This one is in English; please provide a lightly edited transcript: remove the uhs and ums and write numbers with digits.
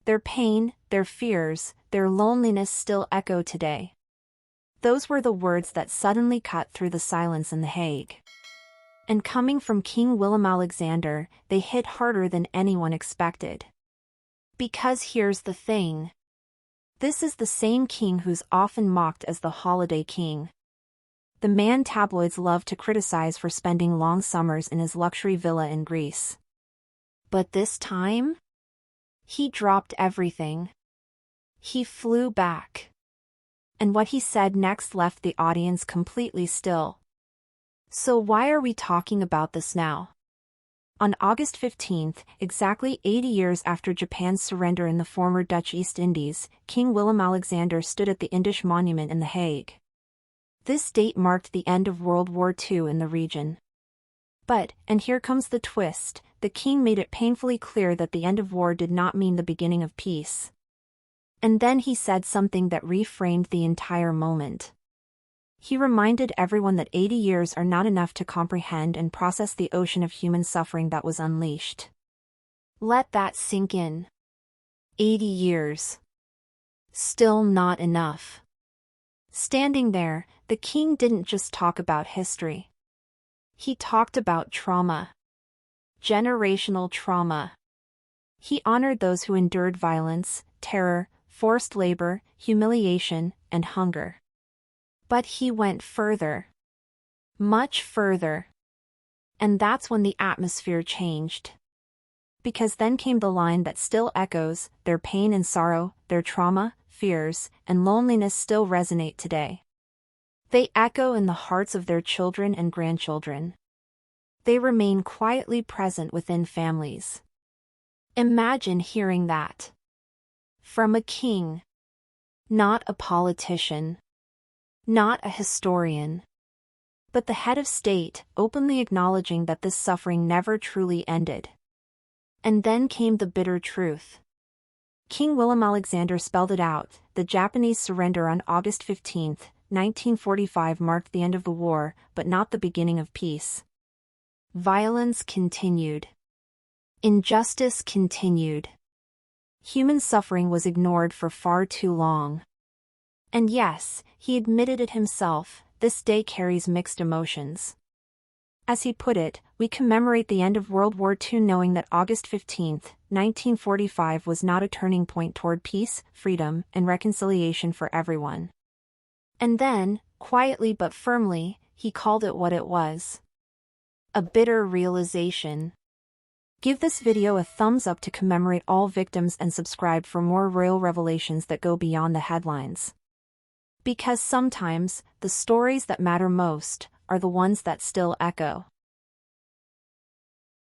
Their pain, their fears, their loneliness still echo today. Those were the words that suddenly cut through the silence in The Hague. And coming from King Willem-Alexander, they hit harder than anyone expected. Because here's the thing. This is the same king who's often mocked as the holiday king. The man tabloids love to criticize for spending long summers in his luxury villa in Greece. But this time? He dropped everything. He flew back. And what he said next left the audience completely still. So why are we talking about this now? On August 15, exactly 80 years after Japan's surrender in the former Dutch East Indies, King Willem-Alexander stood at the Indisch Monument in The Hague. This date marked the end of World War II in the region. But, and here comes the twist, the king made it painfully clear that the end of war did not mean the beginning of peace. And then he said something that reframed the entire moment. He reminded everyone that 80 years are not enough to comprehend and process the ocean of human suffering that was unleashed. Let that sink in. 80 years. Still not enough. Standing there, the king didn't just talk about history. He talked about trauma. Generational trauma. He honored those who endured violence, terror, forced labor, humiliation, and hunger. But he went further. Much further. And that's when the atmosphere changed. Because then came the line that still echoes, their pain and sorrow, their trauma, fears, and loneliness still resonate today. They echo in the hearts of their children and grandchildren. They remain quietly present within families. Imagine hearing that. From a king. Not a politician. Not a historian. But the head of state, openly acknowledging that this suffering never truly ended. And then came the bitter truth. King Willem-Alexander spelled it out. The Japanese surrender on August 15, 1945 marked the end of the war, but not the beginning of peace. Violence continued. Injustice continued. Human suffering was ignored for far too long. And yes, he admitted it himself, this day carries mixed emotions. As he put it, we commemorate the end of World War II knowing that August 15, 1945 was not a turning point toward peace, freedom, and reconciliation for everyone. And then, quietly but firmly, he called it what it was. A bitter realization. Give this video a thumbs up to commemorate all victims and subscribe for more royal revelations that go beyond the headlines. Because sometimes, the stories that matter most are the ones that still echo.